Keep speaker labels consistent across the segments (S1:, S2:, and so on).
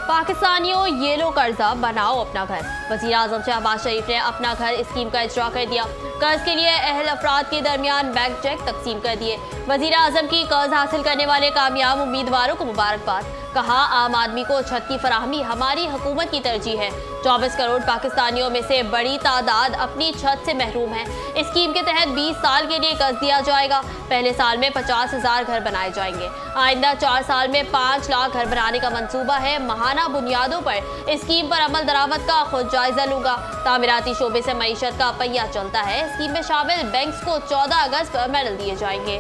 S1: पाकिस्तानियों ये लो कर्जा बनाओ अपना घर। वज़ीर आज़म शहबाज शरीफ ने अपना घर स्कीम का इजरा कर दिया। कर्ज के लिए अहल अफराद के दरमियान बैंक चेक तकसीम कर दिए। वज़ीर आज़म की कर्ज हासिल करने वाले कामयाब उम्मीदवारों को मुबारकबाद। कहा, आम आदमी को छत की फराहमी हमारी हुकूमत की तरजीह है। 24 करोड़ पाकिस्तानियों में से बड़ी तादाद अपनी छत से महरूम है। इस स्कीम के तहत 20 साल के लिए कर्ज दिया जाएगा। पहले साल में 50,000 घर बनाए जाएंगे। आइंदा 4 साल में 5 लाख घर बनाने का मंसूबा है। महाना बुनियादों पर इस स्कीम पर अमल दरामद का खुद जायजा लूंगा। तामीराती शोबे से मईशत का पहिया चलता है। स्कीम में शामिल बैंक्स को 14 अगस्त पर मेडल दिए जाएंगे।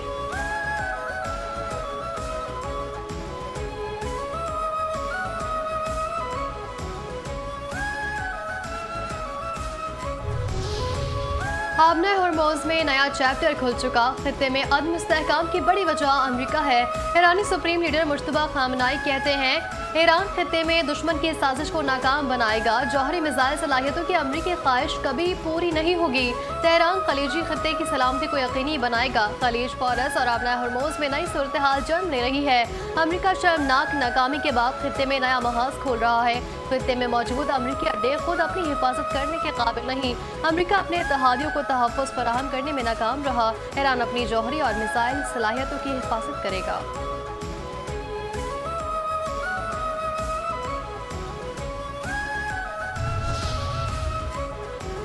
S2: हामना हॉर्मोज में नया चैप्टर खुल चुका। खित्ते में अदम इस्तेहकाम की बड़ी वजह अमरीका है। ईरानी सुप्रीम लीडर मुश्तबा खामनाई कहते हैं, ईरान खित्ते में दुश्मन की साजिश को नाकाम बनाएगा। जौहरी मिसाइल सलाहियतों की अमरीकी ख्वाहिश कभी पूरी नहीं होगी। तेहरान खलीजी खित्ते की सलामती को यकीनी बनाएगा। खलीज फारस और हामना हॉर्मोज में नई सूरत हाल जन्म ले रही है। अमरीका शर्मनाक नाकामी के बाद खित्ते में नया महाज खोल रहा है। खित्ते में मौजूद अमरीकी अड्डे खुद अपनी हिफाजत करने के काबिल नहीं। अमरीका अपने इत्तेहादियों को तहफ़्फ़ुज़ फराहम करने में नाकाम रहा। ईरान अपनी जौहरी और मिसाइल सलाहियतों की हिफाजत करेगा।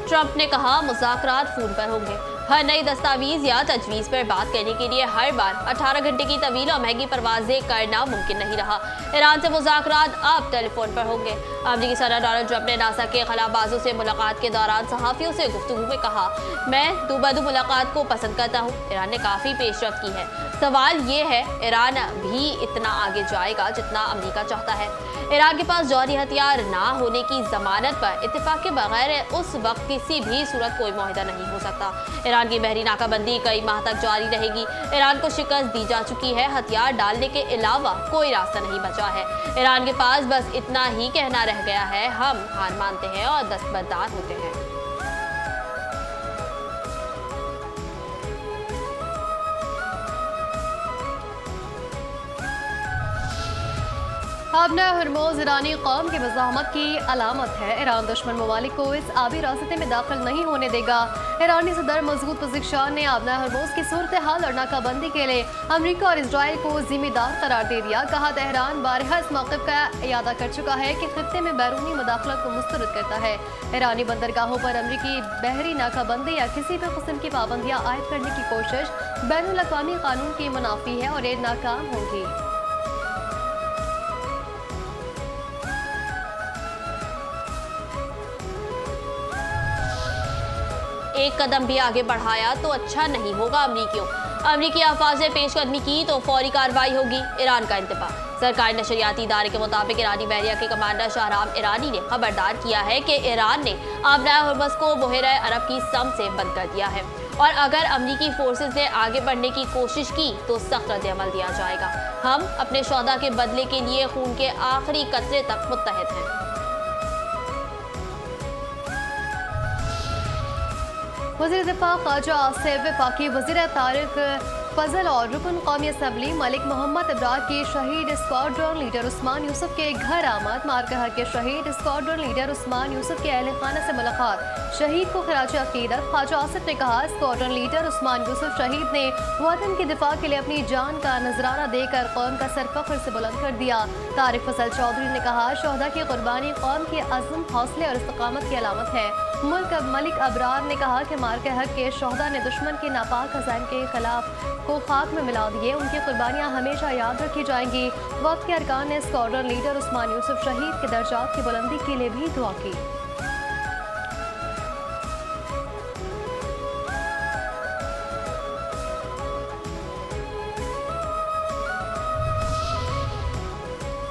S1: ट्रंप ने कहा, मुज़ाकरात फोन पर होंगे। हर नई दस्तावीज या तजवीज़ पर बात करने के लिए हर बार 18 घंटे की तवील और महंगी परवाजें करना मुमकिन नहीं रहा। ईरान से मुज़ाकरात अब टेलीफोन पर होंगे। अमरीकी सदर डोनाल्ड ट्रंप ने नासा के खलाबाजों से मुलाकात के दौरान सहाफ़ियों से गुफ्तगू में कहा, मैं दूबदू मुलाकात को पसंद करता हूँ। ईरान ने काफ़ी पेशरफ्त की है। सवाल ये है, ईरान भी इतना आगे जाएगा जितना अमरीका चाहता है। ईरान के पास जौहरी हथियार ना होने की जमानत पर इत्तेफाक के बगैर उस वक्त किसी भी सूरत कोई मुआहिदा नहीं हो सकता। ईरान की बहरी नाकाबंदी कई माह तक जारी रहेगी। ईरान को शिकस्त दी जा चुकी है। हथियार डालने के अलावा कोई रास्ता नहीं बचा है। ईरान के पास बस इतना ही कहना रह गया है, हम हार मानते हैं और दस्तबरदार होते हैं।
S2: हामना हॉर्मोज ईरानी कौम की मज़ाहमत की अलामत है। ईरान दुश्मन ममालिक को इस आबी रास्ते में दाखिल नहीं होने देगा। ईरानी सदर मजबूत पज़िशन ने हामना हॉर्मोज की सूरत हाल और नाकाबंदी के लिए अमरीका और इसराइल को जिम्मेदार करार दे दिया। कहा, तेहरान बारहा इस मौक़िफ़ का इयादा कर चुका है कि खित्ते में बैरूनी मुदाखलत को मुस्तरद करता है। ईरानी बंदरगाहों पर अमरीकी बहरी नाकाबंदी या किसी भी किस्म की पाबंदियाँ आयद करने की कोशिश बैनुल अक़वामी कानून की मुनाफी है और ये नाकाम होगी।
S1: एक कदम भी आगे बढ़ाया तो अच्छा नहीं होगा। अमरीकी अफवाज ने पेशकदमी की तो फौरी कार्रवाई होगी। ईरान का इंतबा। सरकारी नशरियाती इदारे के मुताबिक ईरानी बहरिया के कमांडर शाहराम ईरानी ने खबरदार किया है कि ईरान ने हामना हॉर्मज़ को बहरे अरब की सम से बंद कर दिया है और अगर अमरीकी फोर्सेस ने आगे बढ़ने की कोशिश की तो सख्त रद्द-ए-अमल दिया जाएगा। हम अपने सौदा के बदले के लिए खून के आखिरी कतरे तक मुत्तहद हैं।
S2: वज़ीर दिफा ख्वाजा आसिफ वफाकी वज़ीर तारिक फजल और रुकन कौमी असम्बली मलिक मोहम्मद इब्रार के शहीद स्क्वाड्रन लीडर उस्मान यूसुफ के घर आमद। मारकहर के शहीद स्क्वाड्रन लीडर उस्मान यूसुफ के अहल खाना से मुलाकात। शहीद को खराज अकीदत। ख्वाजा आसिफ ने कहा, स्क्वाड्रन लीडर उस्मान यूसुफ शहीद ने वतन की दिफा के लिए अपनी जान का नजराना देकर कौम का सर फख्र से बुलंद कर दिया। तारिक फजल चौधरी ने कहा, शोहदा की कुर्बानी कौम के अज़्म, हौसले और इस्तकामत की अलामत है। मलिक अबरार ने कहा कि मारकहर के शोहदा ने दुश्मन के नापाक खजान के खिलाफ को खाक में मिला दिए। उनकी कुर्बानियाँ हमेशा याद रखी जाएंगी। वक्त के अरकान ने स्क्वाड्रन लीडर उस्मान यूसुफ शहीद के दर्जात की बुलंदी के लिए भी दुआ की।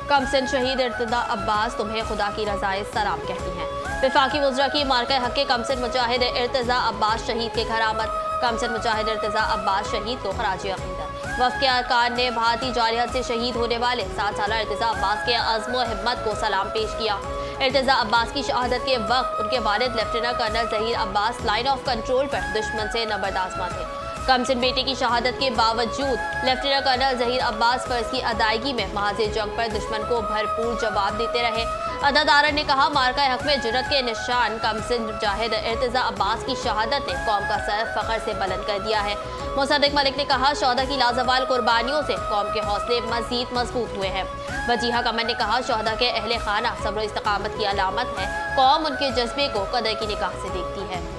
S1: कमसिन शहीद इर्तिजा अब्बास तुम्हें खुदा की रज़ाए सलाम कहती हैं। वफाकी वज़रा की मार्का हक़ के कमसिन मुजाहिद इर्तिजा अब्बास शहीद के घर आमद। कमसिन मुजाहिद इर्तिजा अब्बास शहीद को खराज अक़ीदत। वफ़ के अरकान ने भारतीय जारहत से शहीद होने वाले 7 साला इर्तिजा अब्बास के अज़्म व हिम्मत को सलाम पेश किया। इर्तिजा अब्बास की शहादत के वक्त उनके वालिद lieutenant colonel Zaheer Abbas line of control पर दुश्मन से नबरदाज़ थे। कमसिन बेटे की शहादत के बावजूद लेफ्टिनेंट कर्नल जहीर अब्बास फर्ज की अदायगी में महाजे जंग पर दुश्मन को भरपूर जवाब देते रहे। अदादारा ने कहा, मार्का हक में जुर्रत के निशान कमसिन मुजाहिद इर्तिजा अब्बास की शहादत ने कौम का सर फख्र से बुलंद कर दिया है। मुसद्दिक मलिक ने कहा, शोहदा की लाजवाल कुर्बानियों से कौम के हौसले मजीद मजबूत हुए हैं। वजीहा कमर ने कहा, शोहदा के अहले खाना सब्र इस्तकामत की अलामत है। कौम उनके जज्बे को कदर की निगाह से देखती है।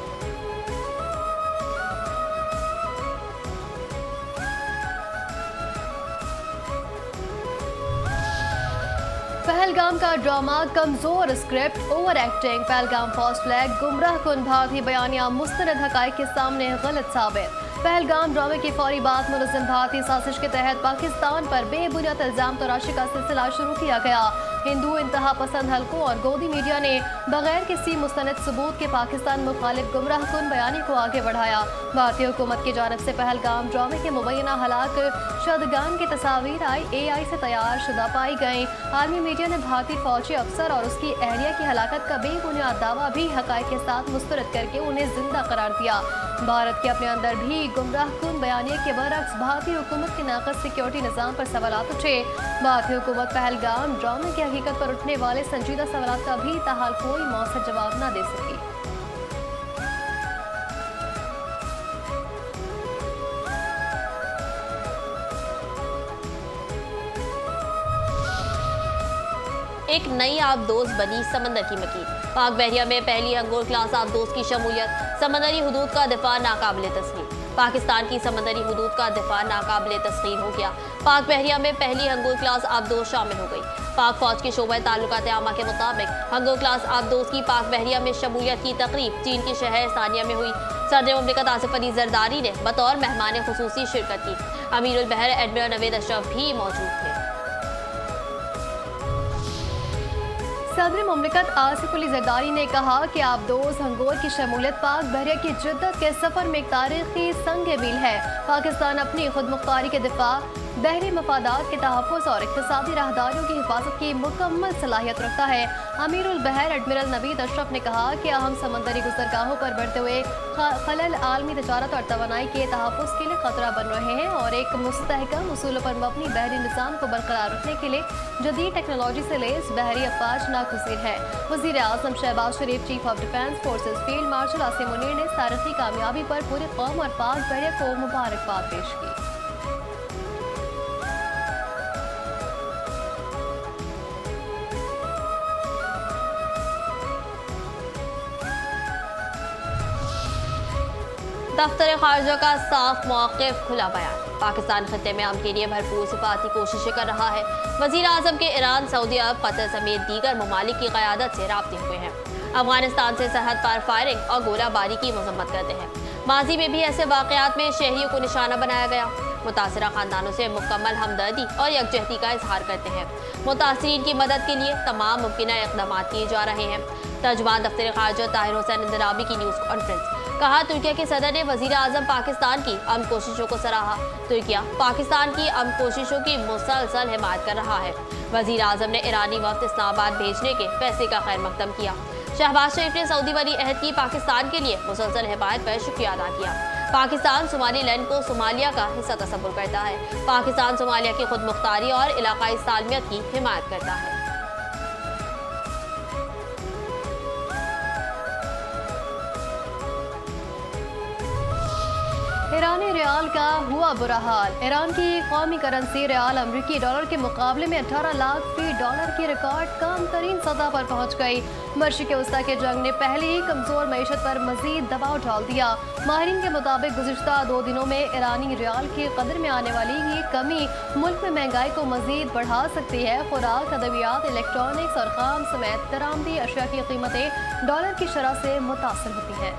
S2: पहलगाम का ड्रामा, कमजोर script, over acting. Pahalgam first flag, गुमराह कुन भारतीय बयानिया मुस्तनद हकाइक के सामने गलत साबित। पहलगाम ड्रामे की फौरी बाद मुलज़िम भारतीय साजिश के तहत पाकिस्तान पर बेबुनियाद इल्जाम तराशी का सिलसिला शुरू किया गया। हिंदू इंतहा पसंद हलकों और गोदी मीडिया ने बगैर किसी मुस्तनद सबूत के पाकिस्तान मुखालिफ गुमराह कुन बयानी को आगे बढ़ाया। भारतीय हुकूमत की जानब से पहलगाम ड्रामे के मुबैना हलाक शदगान की तस्वीर AI से तैयार शुदा पाई गई। आलमी मीडिया ने भारतीय फौजी अफसर और उसकी अहलिया की हलाकत का बेबुनियाद दावा भी हकाइक के साथ मुस्तरद करके उन्हें जिंदा करार दिया। भारत के अपने अंदर भी गुमराह कुन बयानी के बरक्स भारतीय हुकूमत के नाकस सिक्योरिटी निज़ाम पर सवालात उठे। भारतीय हुकूमत पहलगाम ड्रामे की हकीकत पर उठने वाले संजीदा सवालात का भी ताहाल कोई मौसर जवाब न दे सकी।
S1: एक नई आबदोज बनी समंदर की मकीन। पाक बहरिया में पहली हंगोर क्लास आबदोज की शमूलियत। समंदरी हुदूद का दिफा नाकाबिले तस्लीम। पाकिस्तान की समंदरी हुदूद का दिफा नाकाबिले तस्लीम हो गया। पाक बहरिया में पहली हंगोर क्लास आबदोज शामिल हो गई। पाक फौज के शोबे ताल्लुकात आमा के मुताबिक हंगोर क्लास आबदोज की पाक बहरिया में शमूलियत की तकरीब चीन के शहर सानिया में हुई। सदर मुमलिकत आसिफ अली जरदारी ने बतौर मेहमान खुसूसी शिरकत की। अमीरुल बहर एडमिरल नवेद अशरफ भी मौजूद थे।
S2: सदर मुमलिकत आसिफ अली जरदारी ने कहा कि आबदोज हंगोर की शमूलियत पाक बहरिया की जिद्दत के सफर में एक तारीखी संग मील है। पाकिस्तान अपनी खुद मुख्तारी के दिफा, बहरी मफादात के तहफ़्फ़ुज़ और इक़्तिसादी राहदारियों की हिफाजत की मुकम्मल सलाहियत रखता है। अमीरुल बहर एडमिरल नवीद अशरफ ने कहा कि अहम समंदरी गुज़रगाहों पर बढ़ते हुए खलल आलमी तजारत और तवानाई के तहफ़्फ़ुज़ के लिए खतरा बन रहे हैं और एक मुस्तहकम उसूलों पर मबनी बहरी निज़ाम को बरकरार रखने के लिए जदीद टेक्नोलॉजी से लैस बहरी अफवाज नागुज़ीर है। वज़ीर आज़म Shahbaz Sharif, chief of defence forces field marshal Asim Munir ने तारीखी कामयाबी पर पूरी कौम और पाक बहरिया को मुबारकबाद पेश की।
S1: दफ्तर खारजा का साफ मौक़िफ़, खुला बयान। पाकिस्तान खत्ते में अमन के लिए भरपूर सिफाती कोशिशें कर रहा है। वज़ीर आज़म के ईरान, सऊदी अरब, कतर समेत दीगर ममालिक की क़यादत से राब्ते हुए हैं। अफगानिस्तान से सरहद पार फायरिंग और गोलाबारी की मजम्मत करते हैं। माजी में भी ऐसे वाक़यात में शहरियों को निशाना बनाया गया। मुतासरा ख़ानदानों से मुकम्मल हमदर्दी और यकजहती का इजहार करते हैं। मुतासरीन की मदद के लिए तमाम मुमकिन इक़दाम किए जा रहे हैं। तर्जुमान दफ्तर खारजा ताहिर हुसैन इंदराबी की न्यूज़ कॉन्फ्रेंस। कहा, तुर्किया के सदर ने वज़ीर आज़म पाकिस्तान की अमन कोशिशों को सराहा। तुर्किया पाकिस्तान की अमन कोशिशों की मुसलसल हिमायत कर रहा है। वज़ीर आज़म ने ईरानी वफ़द इस्लामाबाद भेजने के फैसले का खैर मकदम किया। शहबाज शरीफ ने सऊदी वली अहद की पाकिस्तान के लिए मुसलसल हिमायत पर शुक्रिया अदा किया। पाकिस्तान सोमालीलैंड को सोमालिया का हिस्सा तस्वुर करता है। पाकिस्तान सोमालिया की खुद मुख्तारी और इलाकाई सालमियत की हिमायत करता है।
S2: ईरानी रियाल का हुआ बुरा हाल। ईरान की कौमी करेंसी रियाल अमरीकी डॉलर के मुकाबले में 18 लाख फी डॉलर की रिकॉर्ड कम तरीन सतह पर पहुंच गई। मशरिक़ वस्ता के जंग ने पहले ही कमजोर मईशत पर मजीद दबाव डाल दिया। माहिरीन के मुताबिक गुज़िश्ता 2 दिनों में ईरानी रियाल की कदर में आने वाली ये कमी मुल्क में महंगाई को मजीद बढ़ा सकती है। खुराक, अद्वियात, इलेक्ट्रॉनिक्स और खाम समेत दरामदी अशिया की कीमतें डॉलर की शरह से मुतासर होती हैं।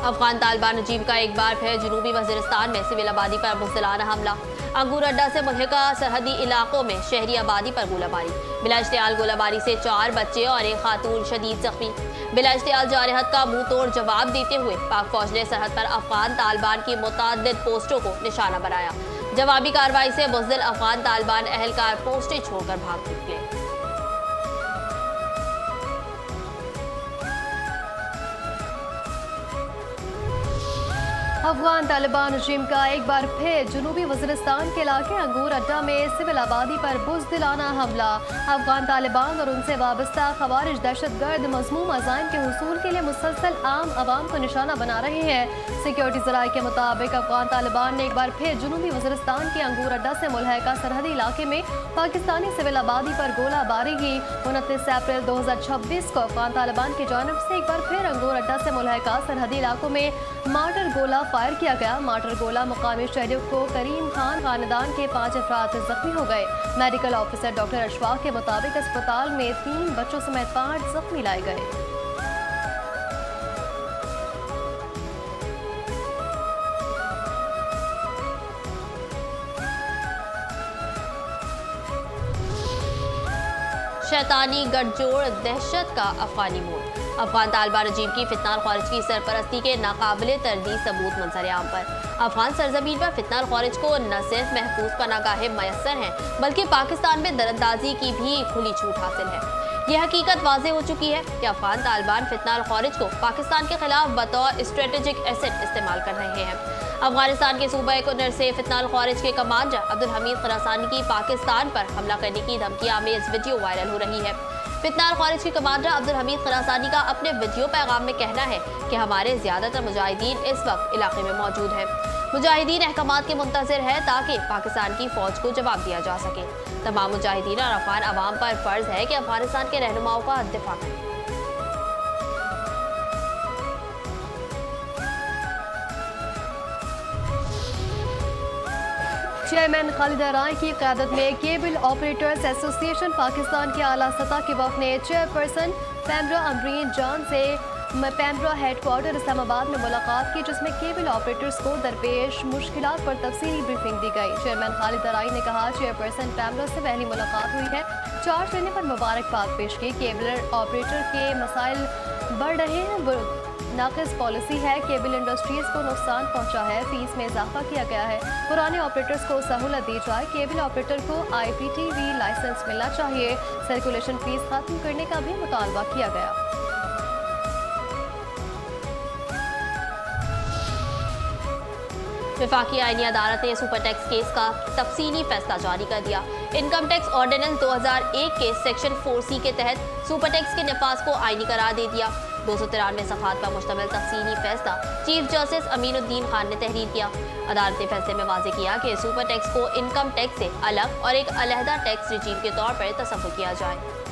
S1: अफगान तालिबान रजीम का एक बार फिर जनूबी वज़ीरिस्तान में सिविल आबादी पर मुस्तलाना हमला। अंगूर अड्डा से मुल्हिका सरहदी इलाकों में शहरी आबादी पर गोलाबारी। बिलाइश्तियाल गोलाबारी से 4 बच्चे और एक खातून शदीद जख्मी। बिलाइश्तियाल जारहत का मुंह तोड़ जवाब देते हुए पाक फौज ने सरहद पर अफगान तालिबान की मुतअद्दिद पोस्टों को निशाना बनाया। जवाबी कार्रवाई से बुज़दिल अफगान तालिबान अहलकार पोस्टें छोड़कर भाग निकले।
S2: अफगान तालिबान रजीम का एक बार फिर जनूबी वज़ीरिस्तान के इलाके अंगूर अड्डा में सिविल आबादी पर बुज़दिलाना हमला। अफगान तालिबान और उनसे वाबस्ता खवारिज दहशतगर्द मज़मूम अज़ाइम के हुसूल के लिए मुसलसल आम आवाम को निशाना बना रहे हैं। सिक्योरिटी ज़राए के मुताबिक अफगान तालिबान ने एक बार फिर जनूबी वज़ीरिस्तान के अंगूर अड्डा से मुल्हका सरहदी इलाके में पाकिस्तानी सिविल आबादी पर गोलाबारी की। 29 अप्रैल 2026 को अफगान तालिबान की जानब से एक बार फिर अंगूर अड्डा से मुल्हका सरहदी इलाकों में मार्टर गोला फायर किया गया। मार्टर गोला मुकामी शहरियों को करीम खान खानदान के 5 अफराद जख्मी हो गए। मेडिकल ऑफिसर डॉक्टर अशफाक के मुताबिक अस्पताल में 3 बच्चों समेत 5 जख्मी लाए गए।
S1: शैतानी गठजोड़ दहशत का अफगानी मोड़। अफगान तालिबान रजीम की फितनाल खारिज की सरपरस्ती के नाकाबिले तर्दीद सबूत मंजर आम पर। अफगान सरजमीन पर फितनाल खारिज को न सिर्फ महफूज पनागाहें मैसर हैं बल्कि पाकिस्तान में दरअंदाजी की भी खुली छूट हासिल है। यह हकीकत वाज़ेह हो चुकी है कि अफगान तालिबान फितनाल खारिज को पाकिस्तान के खिलाफ बतौर स्ट्रेटेजिक एसेट इस्तेमाल कर रहे हैं। अफगानिस्तान के सूबे कुनर से फितनाल खारिज के कमांडर अब्दुल हमीद खुरासानी की पाकिस्तान पर हमला करने की धमकी आमेज वीडियो वायरल हो रही है। फितनाल खारिज के कमांडर अब्दुल हमीद खुरासानी का अपने वीडियो पैगाम में कहना है कि हमारे ज्यादातर मुजाहिदीन इस वक्त इलाके में मौजूद हैं। मुजाहिदीन अहकामात के मुंतज़िर है ताकि पाकिस्तान की फौज को जवाब दिया जा सके। तमाम मुजाहिदीन और अफगान अवाम पर फर्ज है कि अफगानिस्तान के रहनुमाओं का दिफा करें।
S2: चेयरमैन खालिदा राय की क़यादत में केबल ऑपरेटर्स एसोसिएशन पाकिस्तान के आला सतह के वफ़द ने चेयरपर्सन पैमरा अमरीन जान से पैमरा हेडक्वार्टर इस्लामाबाद में मुलाकात की, जिसमें केबल ऑपरेटर्स को दरपेश मुश्किलात पर तफसीली ब्रीफिंग दी गई। चेयरमैन खालिदा राय ने कहा, चेयरपर्सन पैमरा से पहली मुलाकात हुई है, चार्ज लेने पर मुबारकबाद पेश की। केबल ऑपरेटर के मसाइल बढ़ रहे हैं, नाक़िस पॉलिसी है, केबल इंडस्ट्रीज को नुकसान पहुंचा है, फीस में इजाफा किया गया है, पुराने ऑपरेटर्स को सहूलत दी जाए, केबल ऑपरेटर को IPTV लाइसेंस मिलना चाहिए, सर्कुलेशन फीस खत्म करने का भी मुतालबा किया गया।
S1: वफाकी आईनी अदालत ने सुपर टैक्स केस का तफसीली फैसला जारी कर दिया। इनकम टैक्स ऑर्डिनेंस 2001 के सेक्शन 4C के तहत सुपर टैक्स के नफाज को आईनी करार दे दिया। 293 सफ़ात पर मुश्तमिल तफसीली फैसला चीफ जस्टिस अमीनुद्दीन खान ने तहरीर किया। अदालत ने फैसले में वाज़ेह किया कि सुपर टैक्स को इनकम टैक्स से अलग और एक अलहदा टैक्स रिजीम के तौर पर तस्वुर किया जाए।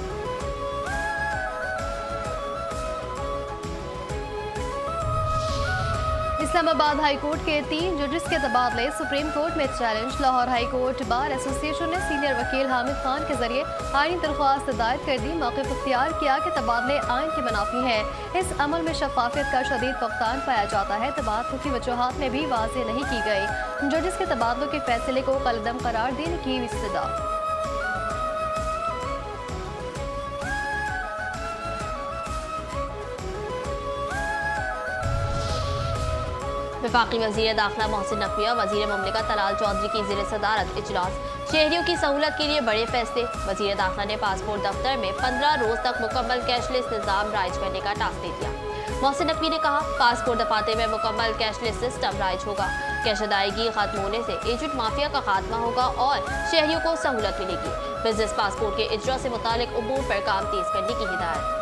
S2: इस्लामाबाद हाई कोर्ट के 3 जजेस के तबादले सुप्रीम कोर्ट में challenge. Lahore high court bar association ने सीनियर वकील हामिद खान के जरिए आईनी दरख्वास्त दायर कर दी। मौक़िफ़ इख्तियार किया कि तबादले आइन के मुनाफी हैं। इस अमल में शफाफियत का शदीद फ़क़दान पाया जाता है। तबादलों की वजूहात में भी वाज़ेह नहीं की गई। जजेस के तबादलों के फैसले को कलदम करार देने की इस्तदा।
S1: वफाकी वज़ीर दाखिला मोहसिन नकवी और वज़ीर मुमलिकत तलाल चौधरी की ज़ेर सदारत इजलास। शहरियों की सहूलत के लिए बड़े फैसले। वज़ीर दाखिला ने पासपोर्ट दफ्तर में 15 रोज़ तक मुकम्मल कैशलेस निज़ाम राइज करने का टास्क दे दिया। मोहसिन नकवी ने कहा, पासपोर्ट दफाते में मुकम्मल कैशलेस सिस्टम राइज होगा। कैश अदायगी खत्म होने से एजेंट माफिया का खात्मा होगा और शहरियों को सहूलत मिलेगी। बिजनेस पासपोर्ट के इजरा से मुतालिक उमूर पर काम तेज करने की हिदायत।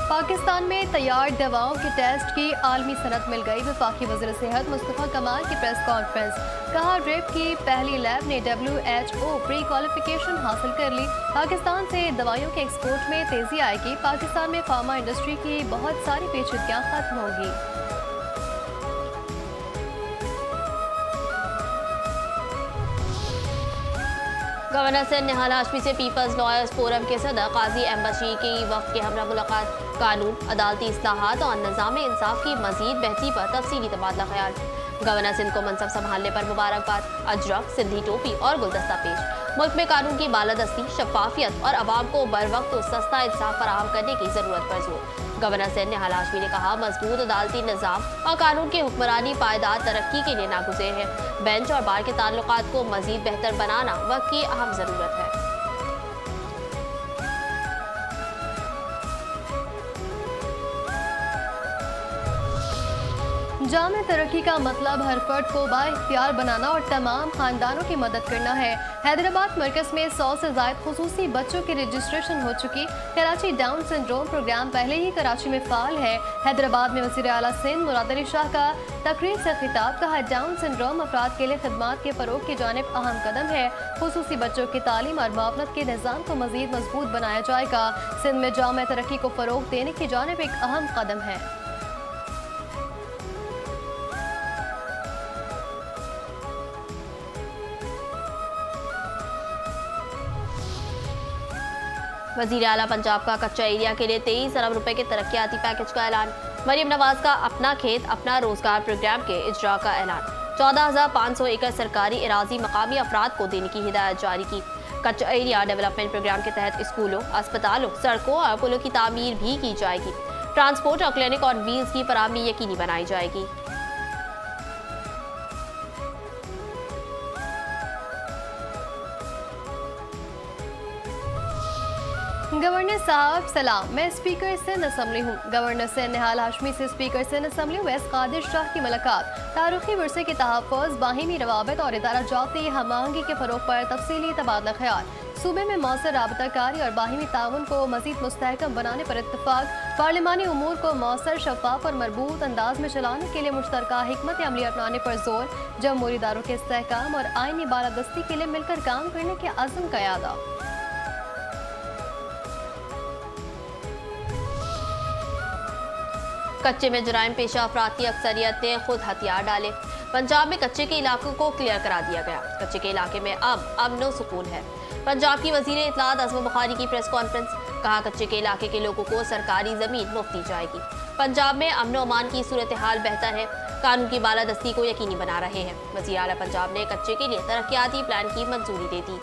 S2: पाकिस्तान में तैयार दवाओं के टेस्ट की आलमी सनद मिल गई। वफाकी वज़ीर सेहत मुस्तफ़ा कमाल की प्रेस कॉन्फ्रेंस। कहा, रेप की पहली लैब ने WHO प्री क्वालिफिकेशन हासिल कर ली। पाकिस्तान से दवाइयों के एक्सपोर्ट में तेजी आएगी। पाकिस्तान में फार्मा इंडस्ट्री की बहुत सारी पेचीदगियां खत्म होंगी।
S1: गवर्नर सिंध निहाल हाशमी से पीपल्स लॉयर्स फोरम के सदर काजी एम्बशी की वक्त के हमरा मुलाकात। कानून, अदालती इस्लाहात और निज़ाम इंसाफ की मजीद बेहतरी पर तफसीली तबादला ख्याल। गवर्नर सिंध को मनसब संभालने पर मुबारकबाद। अजरक, सिंधी टोपी और गुलदस्ता पेश। मुल्क में कानून की बालादस्ती, शफाफियत और अवाम को बर वक्त सस्ता इंसाफ फराहम करने की जरूरत पर जोर। गवर्नर सेन ने हालाशमी ने कहा, मजबूत अदालती निज़ाम और कानून की हुक्मरानी पायदार तरक्की के लिए नागुज़ेर है। बेंच और बार के ताल्लुकात को मजीद बेहतर बनाना वक्त की अहम ज़रूरत है।
S2: जामे तरक्की का मतलब हर फर्द को बाइख्तियार बनाना और तमाम खानदानों की मदद करना है। हैदराबाद मरकज में 100 से ज़ायद खुसूसी बच्चों की रजिस्ट्रेशन हो चुकी। कराची डाउन सिंड्रोम प्रोग्राम पहले ही कराची में फाल है। हैदराबाद में वज़ीर आला सिंध मुराद अली शाह का तकरीर से खिताब, कहा डाउन सिंड्रोम अफराद के लिए खदमात के फ़रोग की जानिब अहम कदम है। खुसूसी बच्चों की तालीम और मुआवनत के निज़ाम को मज़ीद मजबूत बनाया जाएगा। सिंध में जामे तरक्की को फ़रोग देने की जानिब एक अहम कदम है।
S1: वज़ीर आला पंजाब का कच्चा एरिया के लिए 23 अरब रुपए के तरक्याती पैकेज का ऐलान। मरियम नवाज का अपना खेत अपना रोजगार प्रोग्राम के इजरा का ऐलान। 14,500 एकड़ सरकारी इराजी मकामी अफराद को देने की हिदायत जारी की। कच्चा एरिया डेवलपमेंट प्रोग्राम के तहत स्कूलों, अस्पतालों, सड़कों और पुलों की तामीर भी की जाएगी। ट्रांसपोर्ट और क्लिनिक और व्हील्स की फराहमी यकीनी बनाई जाएगी।
S2: गवर्नर साहब सलाम, मैं स्पीकर सिंध असम्बली हूँ। गवर्नर सिंध निहाल हाशमी से स्पीकर सिंध असम्बली वैस कादिर शाह की मुलाकात। तारीखी वर्षे के तहफ़्फ़ुज़, बाहिमी रवाबित और इदारा जाती हम आहंगी के फ़रोग पर तफसीली तबादला ख्याल। सूबे में मौसर राबताकारी और बाहिमी ताउन को मज़ीद मुस्तहकम बनाने पर इत्तफ़ाक़। पार्लिमानी उमूर को मौसर, शफ़ाफ़ और मरबूत अंदाज में चलाने के लिए मुश्तरका हिकमत अमली अपनाने पर जोर। जमहूरी इदारों के इस्तेहकाम और आइनी बालादस्ती के लिए मिलकर काम करने के अज़्म का यादा।
S1: कच्चे में जुराइम पेशा अफराद की अक्सरियत ने खुद हथियार डाले। पंजाब में कच्चे के इलाकों को क्लियर करा दिया गया। कच्चे के इलाके में अब अमन सुकून है। पंजाब की वजीर इत्तलात अज़म बुखारी की प्रेस कॉन्फ्रेंस, कहा कच्चे के इलाके के लोगों को सरकारी जमीन मुफ्त दी जाएगी। पंजाब में अमन अमान की सूरत हाल बेहतर है। कानून की बालादस्ती को यकीनी बना रहे हैं। वज़ीर आला पंजाब ने कच्चे के लिए तरक्याती प्लान की मंजूरी दे दी।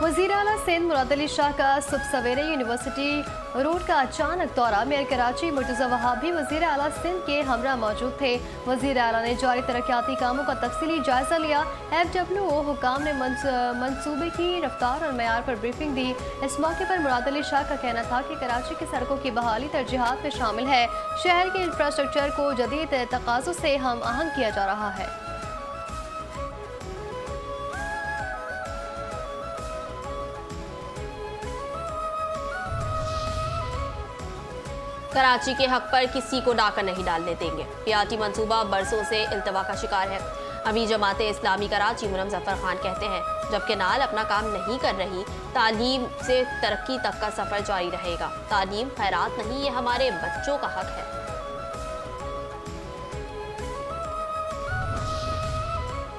S2: वज़ीर आला सिंध मुराद अली शाह का सुबह सवेरे यूनिवर्सिटी रोड का अचानक दौरा। मेयर कराची मुर्तज़ा वहाबी वज़ीर आला सिंध के हमरा मौजूद थे। वज़ीर आला ने जारी तरक्याती कामों का तफसीली जायजा लिया। FWO हुकाम ने मंसूबे की रफ्तार और मयार पर ब्रीफिंग दी। इस मौके पर मुराद अली शाह का कहना था कि कराची की सड़कों की बहाली तरजीहात में शामिल है। शहर के इंफ्रास्ट्रक्चर को जदीद तकाज़ों से हम आहंग किया जा रहा है।
S1: कराची के हक पर किसी को डाका नहीं डालने देंगे। पियाती मंसूबा बरसों से इल्तवा का शिकार है। अमीर जमात इस्लामी कराची मुनम जफर खान कहते हैं, जबकि नाल अपना काम नहीं कर रही, तालीम से तरक्की तक का सफर जारी रहेगा। तालीम खैरात नहीं, ये हमारे बच्चों का हक है।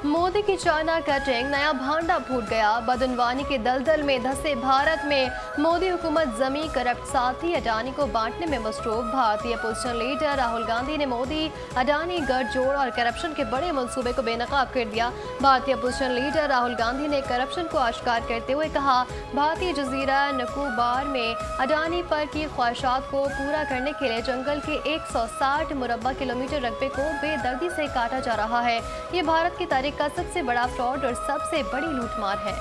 S2: मोदी की चाइना कटिंग, नया भांडा फूट गया। बदनवानी के दलदल में धंसे भारत में मोदी हुकूमत जमी करप्ट साथी अडानी को बांटने में मसरूफ। भारतीय अपोजिशन लीडर राहुल गांधी ने मोदी अडानी गठजोड़ और करप्शन के बड़े मंसूबे को बेनकाब कर दिया। भारतीय अपोजिशन लीडर राहुल गांधी ने करप्शन को आश्कार करते हुए कहा, भारतीय जजीरा निकोबार में अडानी पर की ख्वाहिशात को पूरा करने के लिए जंगल के 160 मुरब्बा किलोमीटर रकबे को बेदर्दी से काटा जा रहा है। ये भारत की तारीख का सबसे बड़ा फ्रॉड और सबसे बड़ी लूटमार है।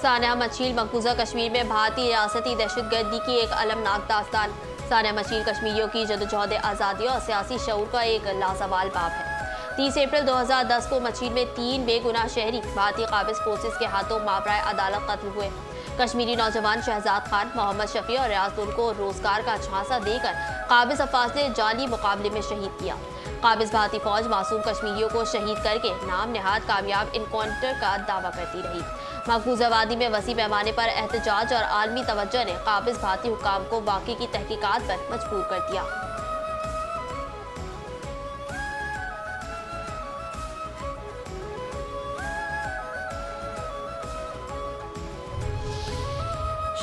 S1: सानिया मशील मकबूजा कश्मीर में भारतीय रियासती दहशतगर्दी की एक अलमनाक दास्तान। सानिया मशील कश्मीरियों की जदोजहद आज़ादी और सियासी शऊर का एक लाजवाल बाब है। 30 अप्रैल 2010 को मशील में 3 बेगुनाह शहरी भारतीय काबिज फोर्सेस के हाथों माबराए अदालत कत्ल हुए। कश्मीरी नौजवान शहजाद खान, मोहम्मद शफी और रियाज को रोजगार का झांसा देकर काबिज अफाज ने जाली मुकाबले में शहीद किया। काबिज भारतीय फौज मासूम कश्मीरियों को शहीद करके नाम नहाद कामयाब इनकाउंटर का दावा करती रही। मकबूजा वादी में वसी पैमाने पर एहतजाज और आलमी तवज्जो ने काबिज भारतीय हुकाम को वाकई की तहकीकात पर मजबूर कर दिया।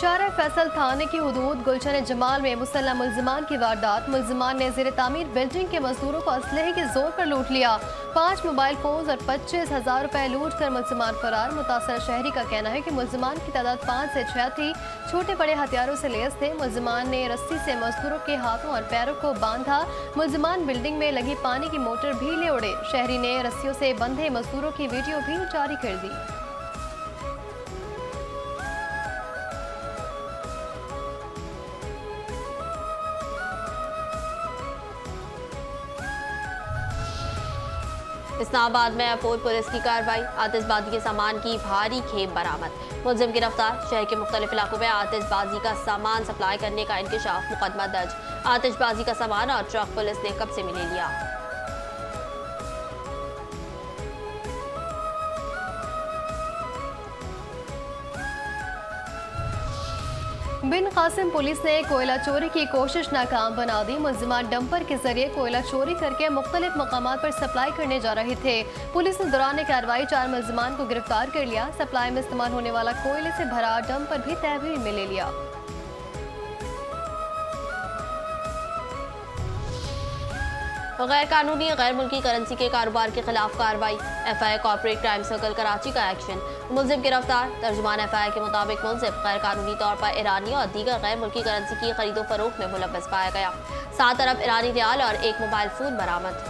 S2: शारा फैसल थाने की हुदूद गुलशन जमाल में मुसल्लम मुल्जिमान की वारदात। मुल्जिमान ने ज़ेर तामीर बिल्डिंग के मजदूरों को असलहे के जोर पर लूट लिया। 5 मोबाइल फोन और 25,000 रुपए लूट कर मुल्जिमान फरार। मुतासर शहरी का कहना है कि मुल्जिमान की तादाद 5 से 6 थी। छोटे बड़े हथियारों से लैस थे। मुल्जिमान ने रस्सी से मजदूरों के हाथों और पैरों को बांधा। मुल्जिमान बिल्डिंग में लगी पानी की मोटर भी ले उड़े। शहरी ने रस्सियों से बंधे मजदूरों की वीडियो भी जारी कर दी।
S1: इस्लामाबाद में एयरपोर्ट पुलिस की कार्रवाई। आतिशबाजी के सामान की भारी खेप बरामद। मुलजिम गिरफ्तार। शहर के मुख्तलिफ इलाकों में आतिशबाजी का सामान सप्लाई करने का इंकशाफ। मुकदमा दर्ज। आतिशबाजी का सामान और ट्रक पुलिस ने कब्जे में ले लिया।
S2: बिन कासिम पुलिस ने कोयला चोरी की कोशिश नाकाम बना दी। मुल्जिमान डंपर के जरिए कोयला चोरी करके मुख्तलिफ मकामात पर सप्लाई करने जा रहे थे। पुलिस ने दौरान कार्रवाई 4 मुल्जिमान को गिरफ्तार कर लिया। सप्लाई में इस्तेमाल होने वाला कोयले से भरा डंपर भी तहवील में ले लिया।
S1: गैर कानूनी गैर मुल्की करेंसी के कारोबार के खिलाफ कार्रवाई। FI corporate crime circle Karachi का एक्शन। मुलजिम गिरफ्तार। तर्जुमान FI के मुताबिक मुलजिम गैर कानूनी तौर पर ईरानी और दीगर गैर मुल्की करेंसी की खरीदो फरोख्त में मुलव्वस पाया गया। 7 अरब ईरानी रियाल और 1 मोबाइल फोन बरामद।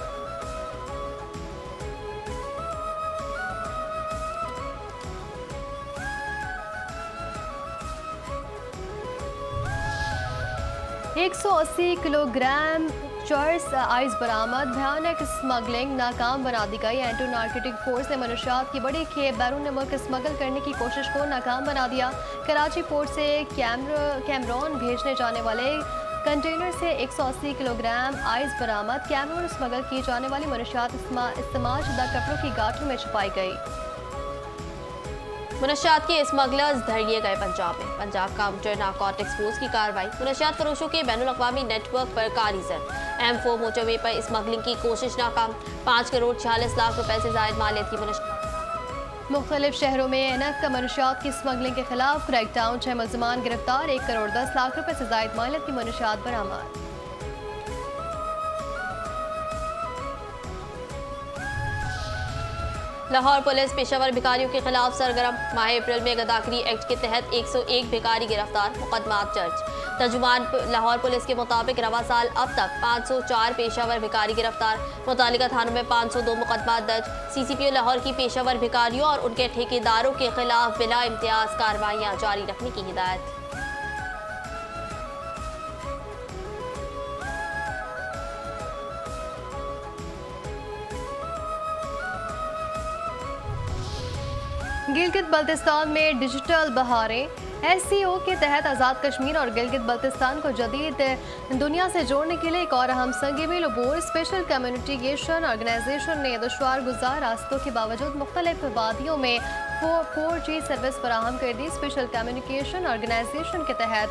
S2: एक 180 किलोग्राम चर्स आइस बरामद। भयानक स्मगलिंग नाकाम बना दी गई। एंटी नार्कोटिक फोर्स ने मनुष्यात की बड़ी खेप बैरून मुल्क स्मगल करने की कोशिश को नाकाम बना दिया। कराची पोर्ट से कैमरून भेजने जाने वाले कंटेनर से 180 किलोग्राम आइस बरामद। कैमरून स्मगल की जाने वाली मनुष्यात इस्तेमाल शुदा कपड़ों की गांठों में छुपाई गई।
S1: मुनशियात के स्मगलर्स धर लिए गए पंजाब में। पंजाब काउंटर नारकोटिक्स फोर्स की कार्रवाई। मुनशियात फरोशों के बैनुल-अक़वामी नेटवर्क पर कारीजर। M4 मोटरवे पर स्मगलिंग की कोशिश नाकाम। 5 करोड़ 46 लाख रुपए से जायद मालियत की मुनशियात।
S2: मुख्तलिफ शहरों में एनएफ का मनुष्यात की स्मगलिंग के खिलाफ क्रैकडाउन। 6 मुल्जिमान गिरफ्तार। 1 करोड़ 10 लाख रुपए से जायद मालियत की मुनशियात बरामद।
S1: लाहौर पुलिस पेशावर भिखारियों के खिलाफ सरगर्म। माह अप्रैल में गदाखरी एक्ट के तहत 101 भिखारी गिरफ्तार। मुकदमात दर्ज। तर्जुमान लाहौर पुलिस के मुताबिक रवा साल अब तक 504 पेशावर भिखारी गिरफ्तार। मुतालिका थानों में 502 मुकदमात दर्ज। CCPO लाहौर की पेशावर भिखारियों और उनके ठेकेदारों के खिलाफ बिला इम्तियाज कार्रवाइयाँ जारी रखने की हिदायत।
S2: गिलगित बल्तिस्तान में डिजिटल बहारें। SCO के तहत आज़ाद कश्मीर और गिलगित बल्तिस्तान को जदीद दुनिया से जोड़ने के लिए एक और अहम संगीमिल अबूर स्पेशल कम्युनिकेशन ऑर्गेनाइजेशन ने दुश्वार गुजार रास्तों के बावजूद मुख्तलिफ वादियों में 4G सर्विस फराहम कर दी। स्पेशल कम्युनिकेशन ऑर्गेनाइजेशन के तहत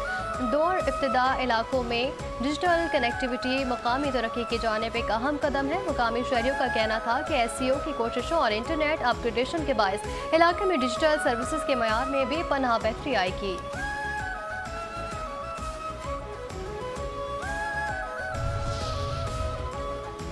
S2: दौर इब्तिदा इलाकों में डिजिटल कनेक्टिविटी मकामी तरक्की की जानिब एक अहम कदम है। मुकामी शहरियों का कहना था कि SCO की कोशिशों और इंटरनेट अपग्रेडेशन के बायस इलाके में डिजिटल सर्विसेज के मयार में बेपनाह बेहतरी आएगी।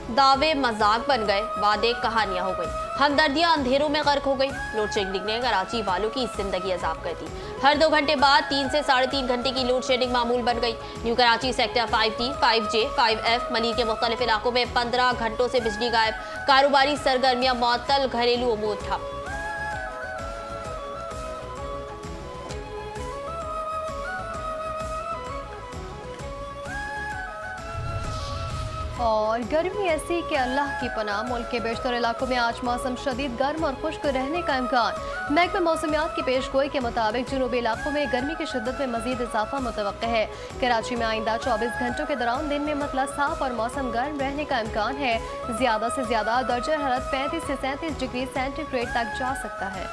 S1: दावे मजाक बन गए, वादे कहानियां हो गई। हमदर्दियां अंधेरों में गर्क हो गई। लोड शेडिंग ने कराची वालों की जिंदगी अजाब कर दी। हर 2 घंटे बाद 3 से 3.5 घंटे की लोड शेडिंग मामूल बन गई। New Karachi sector 5D, 5J, 5F, Malik के मुख्तलिफ इलाकों में 15 घंटों से बिजली गायब। कारोबारी सरगर्मियां मुअत्तल, घरेलू उमूर ठप।
S2: और गर्मी ऐसी कि अल्लाह की पनाह। मुल्क के बेशतर इलाकों में आज मौसम शदीद गर्म और खुश्क रहने का इम्कान। महकमा मौसमियात की पेशगोई के मुताबिक जुनूबी इलाकों में गर्मी की शिद्दत में मजीद इजाफा मुतवक्किल है। कराची में आइंदा 24 घंटों के दौरान दिन में मतला साफ और मौसम गर्म रहने का इम्कान है। ज्यादा से ज्यादा दर्जा हरारत 35 से 37 डिग्री सेंटीग्रेड तक जा सकता है।